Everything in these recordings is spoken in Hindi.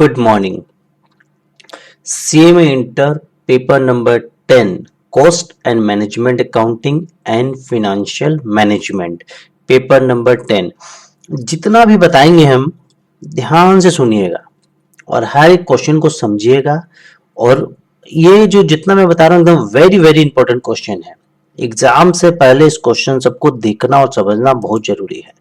Good morning. CMA Inter paper number 10 Cost and Management Accounting and Financial Management paper number 10। जितना भी बताएंगे हम ध्यान से सुनिएगा और हर एक क्वेश्चन को समझिएगा। और ये जो जितना मैं बता रहा हूँ एकदम वेरी वेरी इंपॉर्टेंट क्वेश्चन है। एग्जाम से पहले इस क्वेश्चन सबको देखना और समझना बहुत जरूरी है।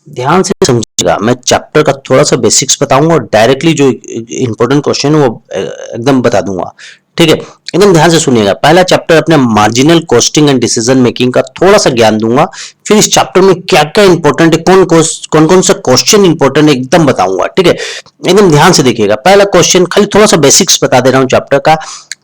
ध्यान से समझिएगा। मैं चैप्टर का थोड़ा सा बेसिक्स बताऊंगा और डायरेक्टली जो इंपॉर्टेंट क्वेश्चन है वो एकदम बता दूंगा। ठीक है, एकदम ध्यान से सुनिएगा। पहला चैप्टर अपने marginal costing and decision making का थोड़ा सा ज्ञान दूंगा। फिर इस चैप्टर में क्या क्या इंपॉर्टेंट है, कौन कौन सा क्वेश्चन इंपॉर्टेंट है एकदम बताऊंगा। ठीक है, एकदम ध्यान से देखिएगा। पहला क्वेश्चन खाली थोड़ा सा बेसिक्स बता दे रहा हूँ चैप्टर का।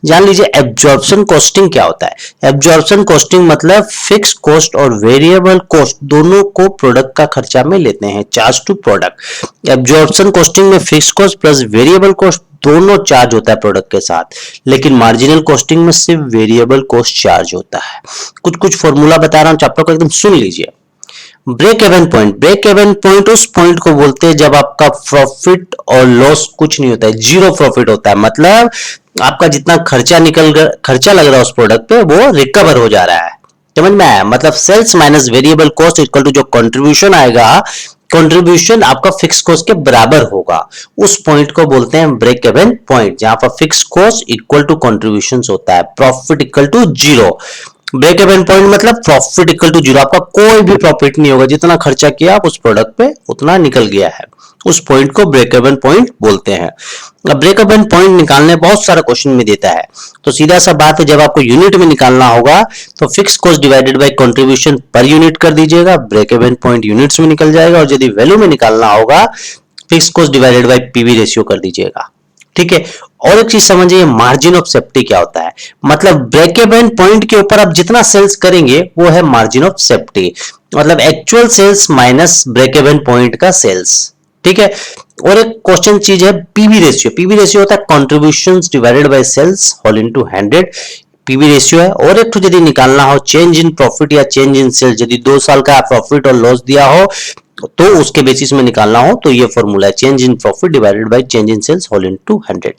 जान लीजिए एब्जॉर्प्शन कॉस्टिंग क्या होता है। एब्जॉर्प्शन कॉस्टिंग मतलब फिक्स कॉस्ट और वेरिएबल कॉस्ट दोनों को प्रोडक्ट का खर्चा में लेते हैं, charge to product. Absorption costing में fix cost plus variable cost दोनों चार्ज होता है प्रोडक्ट के साथ, लेकिन मार्जिनल कॉस्टिंग में सिर्फ वेरिएबल कॉस्ट चार्ज होता है। कुछ कुछ फॉर्मूला बता रहा हूं, चैप्टर को एकदम सुन लीजिए। Break even point, break even point उस पॉइंट को बोलते हैं जब आपका प्रॉफिट और लॉस कुछ नहीं होता है, जीरो प्रॉफिट होता है। मतलब आपका जितना खर्चा खर्चा लग रहा है उस प्रोडक्ट पे वो रिकवर हो जा रहा है। समझ में आया? मतलब sales minus variable cost equal to जो कंट्रीब्यूशन आएगा, कंट्रीब्यूशन आपका फिक्स कॉस्ट के बराबर होगा। उस पॉइंट को बोलते हैं ब्रेक इवन पॉइंट, जहां पर fix cost equal to contribution होता है, profit equal to zero. Break even point मतलब प्रॉफिट इक्वल टू जीरो, आपका कोई भी प्रॉफिट नहीं होगा, जितना खर्चा किया आप उस प्रोडक्ट पे उतना निकल गया है। उस पॉइंट को ब्रेक इवन पॉइंट बोलते हैं। अब ब्रेक इवन पॉइंट निकालने बहुत सारा क्वेश्चन में देता है, तो सीधा सा बात है, जब आपको यूनिट में निकालना होगा तो fix cost divided by contribution per unit कर दीजिएगा, ब्रेक इवन पॉइंट यूनिट्स में निकल जाएगा। और यदि वैल्यू में निकालना होगा fix cost divided by PV ratio कर दीजिएगा। ठीक है, और एक चीज समझिए, मार्जिन ऑफ सेफ्टी क्या होता है। मतलब ब्रेक इवन पॉइंट के ऊपर आप जितना सेल्स करेंगे वो है मार्जिन ऑफ सेफ्टी, मतलब actual sales minus break even point का सेल्स। ठीक है, और एक क्वेश्चन चीज है पीवी रेशियो। पीवी रेशियो होता है contributions divided by sales whole into 100, PV ratio है। और एक तो यदि निकालना हो चेंज इन प्रॉफिट या चेंज इन सेल्स, यदि 2 साल का प्रॉफिट और लॉस दिया हो तो उसके बेसिस में निकालना हो तो ये फॉर्मूला है change in profit divided by change in sales whole into 100।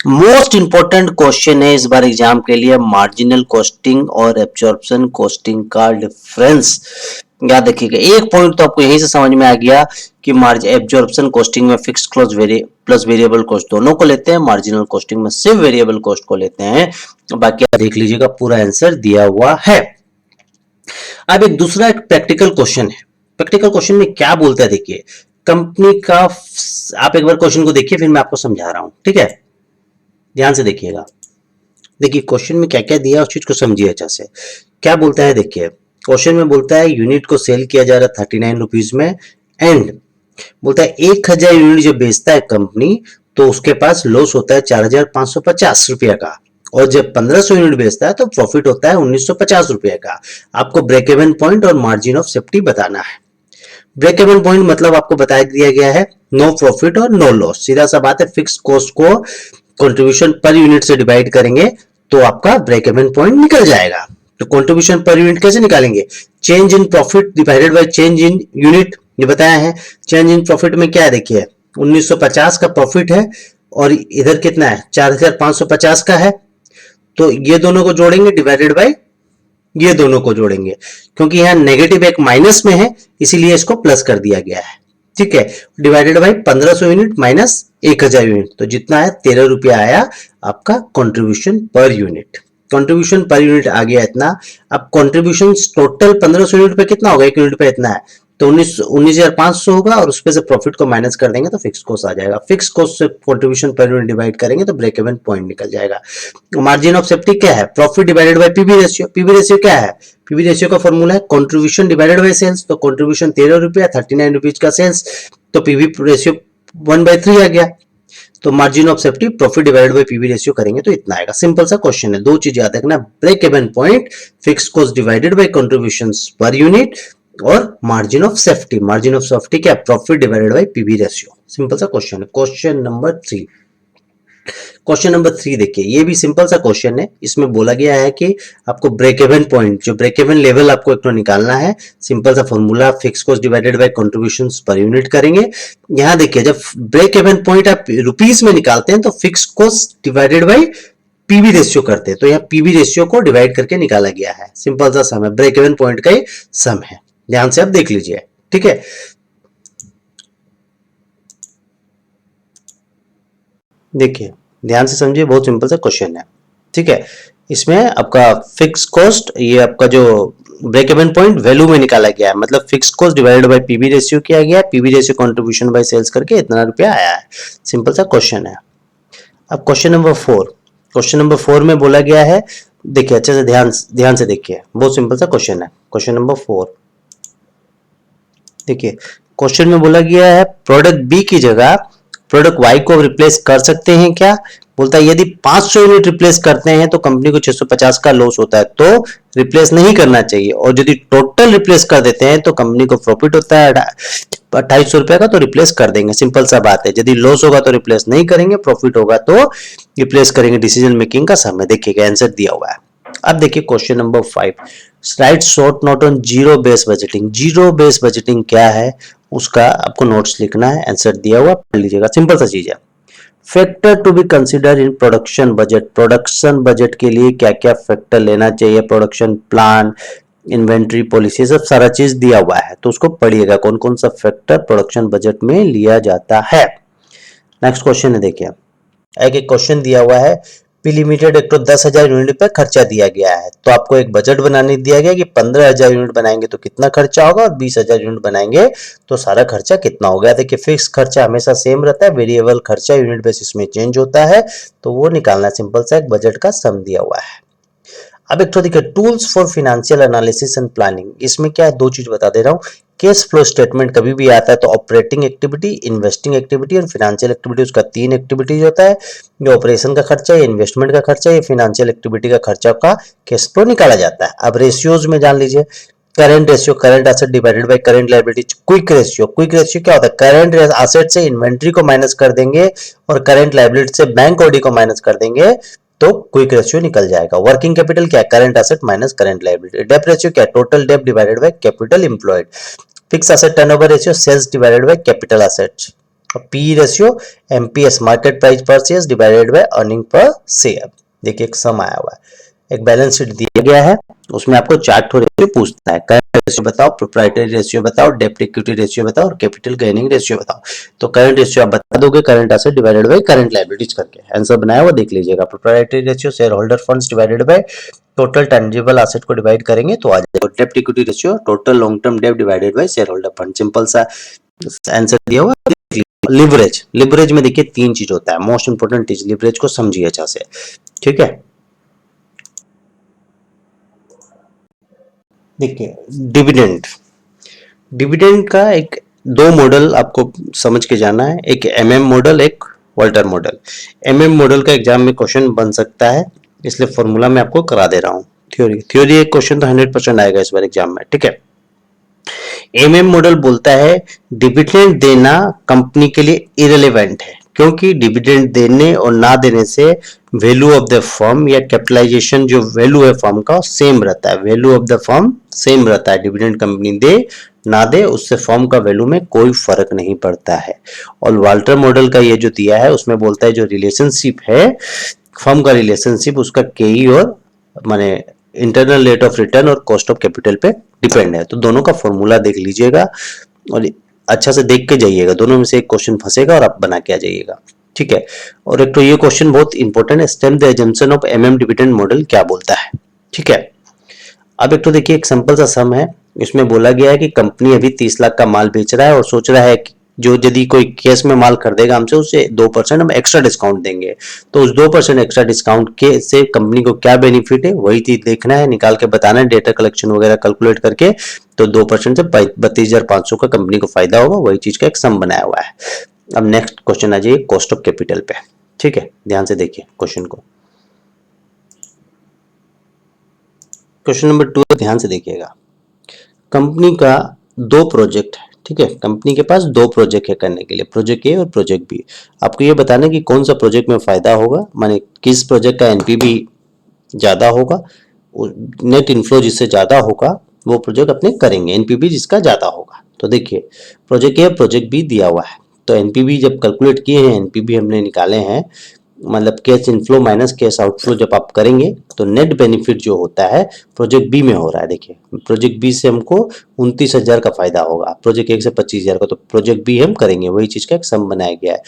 Most important question है इस बार एग्जाम के लिए, मार्जिनल कॉस्टिंग और एब्जॉर्प्शन कॉस्टिंग का डिफरेंस। याद रखिएगा, एक पॉइंट तो आपको यहीं से समझ में आ गया कि एब्जॉर्प्शन कॉस्टिंग में fix cost plus variable cost दोनों को लेते हैं, मार्जिनल कॉस्टिंग में सिर्फ वेरिएबल कॉस्ट को लेते हैं। बाकी आप देख लीजिएगा, पूरा आंसर दिया हुआ है। अब एक दूसरा एक प्रैक्टिकल क्वेश्चन है। प्रैक्टिकल क्वेश्चन में क्या बोलता है देखिए, कंपनी का, आप एक बार क्वेश्चन को देखिए फिर मैं आपको समझा रहा हूं। ठीक है, ध्यान से देखिएगा। देखिए क्वेश्चन में क्या क्या दिया है उस चीज को समझिए अच्छा से। क्या बोलता है देखिए, क्वेश्चन में बोलता है यूनिट को सेल किया जा रहा है 39 रुपीज में, एंड बोलता है 1000 यूनिट जो बेचता है कंपनी तो उसके पास लॉस होता है 4550 रुपया का, और जब 1500 यूनिट बेचता है तो प्रॉफिट होता है 1950 रुपया का। आपको ब्रेक इवन पॉइंट और मार्जिन ऑफ सेफ्टी बताना है। ब्रेक इवन पॉइंट मतलब आपको बता दिया गया है नो प्रॉफिट और नो लॉस। सीधा सा बात है, फिक्स कॉस्ट को कंट्रीब्यूशन पर यूनिट से डिवाइड करेंगे तो आपका ब्रेक इवन पॉइंट निकल जाएगा। तो कंट्रीब्यूशन पर यूनिट कैसे निकालेंगे, change in profit divided by change in unit, ये बताया है। चेंज इन प्रॉफिट में क्या है देखिए, 1950 का प्रॉफिट है और इधर कितना है 4550 का है, तो ये दोनों को जोड़ेंगे डिवाइडेड बाय ये दोनों को जोड़ेंगे, क्योंकि यहाँ नेगेटिव एक माइनस में है इसीलिए इसको प्लस कर दिया गया है। ठीक है, divided by 1500 unit minus 1000 unit, तो जितना है 13 रुपया आया आपका contribution per unit. Contribution per unit आ गया इतना। अब कंट्रीब्यूशन टोटल 1500 यूनिट पे कितना होगा, एक यूनिट पे इतना है, तो 19,500 होगा और उसपे से प्रॉफिट को माइनस कर देंगे तो फिक्स कॉस्ट आ जाएगा। फिक्स कॉस्ट से कंट्रीब्यूशन पर यूनिट डिवाइड करेंगे तो ब्रेक इवन पॉइंट निकल जाएगा। मार्जिन ऑफ सेफ्टी क्या है, profit divided by PV ratio. PV ratio क्या है, पीवी रेशियो का फॉर्मूला है कंट्रीब्यूशन डिवाइडेड बाय सेल्स, तो कंट्रीब्यूशन 13 रुपया, 39 रुपीज का सेल्स, तो पीवी रेशियो 1/3 आ गया। तो margin of safety profit divided by PV ratio करेंगे तो इतना आएगा। सिंपल सा क्वेश्चन है, दो चीज याद रखना, break even point, fix cost divided by contributions per unit, और margin of safety. Margin of safety क्या, profit divided by PV ratio. Simple सा क्वेश्चन है। क्वेश्चन नंबर 3, क्वेश्चन नंबर 3 देखिए, ये भी सिंपल सा क्वेश्चन है। इसमें बोला गया है कि आपको ब्रेक इवन पॉइंट, जो ब्रेक इवन लेवल आपको एक तो निकालना है। सिंपल सा formula, fix cost divided by contributions per unit करेंगे। यहाँ देखिए, जब ब्रेक इवन पॉइंट आप रुपीस में निकालते हैं तो fix cost divided by PV ratio करते हैं, तो यहाँ पीवी रेशियो को डिवाइड करके निकाला गया है। सिंपल सा सम है, ब्रेक इवन पॉइंट का ही सम है। ध्यान से आप देख लीजिए, ठीक है। देखिए, ध्यान से समझिए, बहुत सिंपल सा क्वेश्चन है, ठीक है। इसमें आपका फिक्स कॉस्ट, ये आपका जो ब्रेक इवन पॉइंट वैल्यू में निकाला गया है, मतलब fix cost divided by PV ratio किया गया है, PV ratio contribution by sales करके इतना रुपया आया है। सिंपल सा क्वेश्चन है। अब क्वेश्चन नंबर 4, क्वेश्चन नंबर 4 में बोला गया है, देखिए अच्छे से ध्यान से देखिए, बहुत सिंपल सा क्वेश्चन है। क्वेश्चन नंबर 4 देखिए, क्वेश्चन में बोला गया है प्रोडक्ट बी की जगह प्रोडक्ट वाई को रिप्लेस कर सकते हैं क्या। बोलता है यदि 500 यूनिट रिप्लेस करते हैं तो कंपनी को 650 का लॉस होता है, तो रिप्लेस नहीं करना चाहिए। और यदि टोटल रिप्लेस कर देते हैं तो कंपनी को प्रॉफिट होता है 2800 रुपए का, तो रिप्लेस कर देंगे। सिंपल सा बात है, यदि लॉस होगा तो रिप्लेस नहीं करेंगे, प्रॉफिट होगा तो रिप्लेस करेंगे। डिसीजन मेकिंग का समय देखिएगा, आंसर दिया हुआ है। अब देखिए question number 5, right short note on zero base budgeting. Zero base budgeting क्या है, उसका आपको नोट्स लिखना है, आंसर दिया हुआ, पढ़ लीजिएगा। सिंपल सा चीज है। Factor to be consider in production budget. Production budget के लिए क्या क्या फैक्टर लेना चाहिए, प्रोडक्शन प्लान, इन्वेंट्री पॉलिसी, सब सारा चीज दिया हुआ है, तो उसको पढ़िएगा कौन कौन सा फैक्टर प्रोडक्शन बजट में लिया जाता है। नेक्स्ट क्वेश्चन है, देखिए एक एक क्वेश्चन दिया हुआ है। पी लिमिटेड एक तो 10,000 यूनिट पर खर्चा दिया गया है, तो आपको एक बजट बनाने दिया गया कि 15,000 यूनिट बनाएंगे तो कितना खर्चा होगा, और 20,000 यूनिट बनाएंगे तो सारा खर्चा कितना हो गया। देखिए फिक्स खर्चा हमेशा सेम रहता है, वेरिएबल खर्चा यूनिट बेसिस में चेंज होता है, तो वो निकालना। सिंपल सा एक बजट का सम दिया हुआ है। अब एक तो देखिए tools for financial analysis and planning, इसमें क्या है, दो चीज बता दे रहा हूँ। कैश फ्लो स्टेटमेंट कभी भी आता है तो ऑपरेटिंग एक्टिविटी, इन्वेस्टिंग एक्टिविटी और फाइनेंशियल एक्टिविटी, उसका 3 एक्टिविटीज होता है। ये ऑपरेशन का खर्चा, ये इन्वेस्टमेंट का खर्चा, ये फाइनेंशियल एक्टिविटी का खर्चा का कैश फ्लो निकाला जाता है। अब रेशियोज में जान लीजिए, current ratio, current asset divided by current liability. Quick ratio, quick ratio क्या होता है, करंट एसेट से इन्वेंट्री को माइनस कर देंगे और करंट लायबिलिटी से बैंक ओडी को माइनस कर देंगे, तो क्विक रेशियो निकल जाएगा। वर्किंग कैपिटल क्या है, current asset minus current liability. डेब्ट रेशियो क्या है, टोटल डेब्ट divided by capital employed. Fix asset turnover ratio, sales divided by capital assets. और P ratio, MPS market price per share divided by earning per share. देखिए एक सम आया हुआ है, एक बैलेंस शीट दिया गया है, उसमें आपको 4 रेशियो पूछता है। करंट रेशियो बताओ, प्रोप्राइटरी रेशियो बताओ, डेब्ट इक्विटी रेशियो बताओ और कैपिटल गेनिंग रेशियो बताओ। तो करंट रेशियो आप बता दोगे, current asset divided by current liabilities करके। आंसर बनाया हुआ देख लीजिएगा। Proprietary ratio, share holder funds divided by total tangible asset को डिवाइड करेंगे तो आ जाएगा। डेब्ट equity ratio, total long term डेब्ट divided bye share holder fund. Simple सा आंसर दिया हुआ। लिवरेज, लिवरेज में देखिए 3 चीज होता है, मोस्ट इंपोर्टेंट चीज, लिवरेज को समझिए अच्छा से, ठीक है। देखिए डिविडेंड, डिविडेंड का एक 2 मॉडल आपको समझ के जाना है, एक एमएम मॉडल, एक वॉल्टर मॉडल। एमएम मॉडल का एग्जाम में क्वेश्चन बन सकता है, इसलिए फॉर्मूला मैं आपको करा दे रहा हूँ। थ्योरी, थ्योरी एक क्वेश्चन तो 100% आएगा इस बार एग्जाम में, ठीक है। एमएम मॉडल बोलता है डिविडेंड देना कंपनी के लिए इरेलीवेंट है, क्योंकि डिविडेंड देने और ना देने से वैल्यू ऑफ द फर्म या कैपिटलाइजेशन जो वैल्यू है फर्म का सेम रहता है। Value of the firm same रहता है, डिविडेंड कंपनी दे ना दे उससे फर्म का वैल्यू में कोई फर्क नहीं पड़ता है। और वाल्टर मॉडल का ये जो दिया है उसमें बोलता है जो रिलेशनशिप है फर्म का, रिलेशनशिप उसका केई और माने इंटरनल रेट ऑफ रिटर्न और कॉस्ट ऑफ कैपिटल पे डिपेंड है। तो दोनों का फॉर्मूला देख लीजिएगा और अच्छा से देख के जाइएगा, दोनों में से एक क्वेश्चन फंसेगा और आप बना के आ जाइएगा, ठीक है। और एक तो ये क्वेश्चन बहुत इंपॉर्टेंट है, stem the assumption of MM dividend model क्या बोलता है, ठीक है। अब एक तो देखिए एक सिंपल सा सम है, इसमें बोला गया है कि कंपनी अभी 30 लाख का माल बेच रहा है और सोच रहा है कि जो यदि कोई केस में माल खरीदेगा हमसे उसे 2% हम एक्स्ट्रा डिस्काउंट देंगे। तो उस 2% एक्स्ट्रा डिस्काउंट के से कंपनी को क्या बेनिफिट है वही चीज देखना है, निकाल के बताना है, डेटा कलेक्शन वगैरह कैलकुलेट करके। तो 2% से 32,500 का कंपनी को फायदा होगा, वही चीज का एक सम बनाया हुआ है। अब नेक्स्ट क्वेश्चन आ जाइए कॉस्ट ऑफ कैपिटल पे, ठीक है। ध्यान से देखिए क्वेश्चन को, क्वेश्चन नंबर 2 ध्यान से देखिएगा। कंपनी का 2 प्रोजेक्ट है, ठीक है, कंपनी के पास दो प्रोजेक्ट है करने के लिए, प्रोजेक्ट ए और प्रोजेक्ट बी। आपको ये बताना है कि कौन सा प्रोजेक्ट में फायदा होगा, माने किस प्रोजेक्ट का एनपीवी ज्यादा होगा, नेट इनफ्लो जिससे ज्यादा होगा वो प्रोजेक्ट अपने करेंगे, एनपीवी जिसका ज्यादा होगा। तो देखिए प्रोजेक्ट ए प्रोजेक्ट बी दिया हुआ है, तो एनपीवी जब कैलकुलेट किए हैं, एनपीवी हमने निकाले हैं, मतलब cash inflow minus cash outflow जब आप करेंगे तो नेट बेनिफिट जो होता है प्रोजेक्ट बी में हो रहा है। देखिए प्रोजेक्ट बी से हमको 29,000 का फायदा होगा, प्रोजेक्ट ए से 25,000 का, तो प्रोजेक्ट बी हम करेंगे, वही चीज का एक सम बनाया गया है।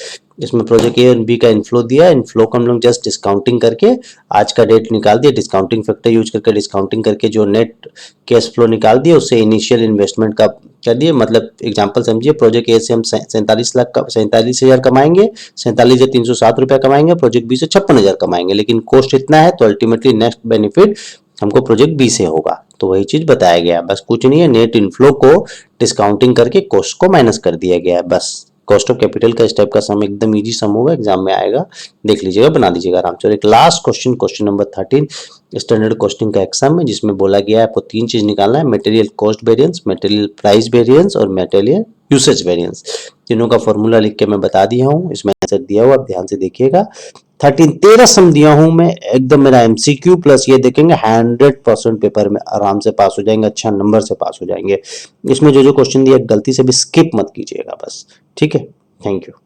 इसमें प्रोजेक्ट ए और बी का इनफ्लो दिया है, इनफ्लो को हम लोग जस्ट डिस्काउंटिंग करके आज का डेट निकाल दिया, डिस्काउंटिंग फैक्टर यूज करके डिस्काउंटिंग करके जो नेट कैश फ्लो निकाल दिया उससे इनिशियल इन्वेस्टमेंट का कर दिए। मतलब एग्जांपल समझिए, प्रोजेक्ट ए से हम 47,00,000 कमाएंगे, 47,307 रुपया कमाएंगे, प्रोजेक्ट बी से 56,000 कमाएंगे, लेकिन कॉस्ट इतना है तो अल्टीमेटली नेक्स्ट बेनिफिट हमको प्रोजेक्ट बी से होगा। तो वही चीज बताया गया है, बस कुछ नहीं है, नेट इनफ्लो को डिस्काउंटिंग करके कॉस्ट को माइनस कर दिया गया है बस। कॉस्ट ऑफ कैपिटल का इस टाइप का सम एकदम इजी सम होगा, एग्जाम में आएगा, देख लीजिएगा, बना दीजिएगा आराम से। और एक last question, question number 13 standard costing का एग्जाम है, जिसमें बोला गया है आपको तीन चीज निकालना है, material cost variance, material price variance और मटेरियल यूसेज वेरिएंस। तीनों का फॉर्मूला लिख के मैं बता दिया हूँ, इसमें आंसर दिया हुआ, आप ध्यान से देखिएगा। 13 सम दिया हूं मैं, एकदम मेरा एमसीक्यू प्लस ये देखेंगे 100% पेपर में आराम से पास हो जाएंगे, अच्छा नंबर से पास हो जाएंगे। इसमें जो जो क्वेश्चन दिया गलती से भी स्किप मत कीजिएगा बस, ठीक है। Thank you.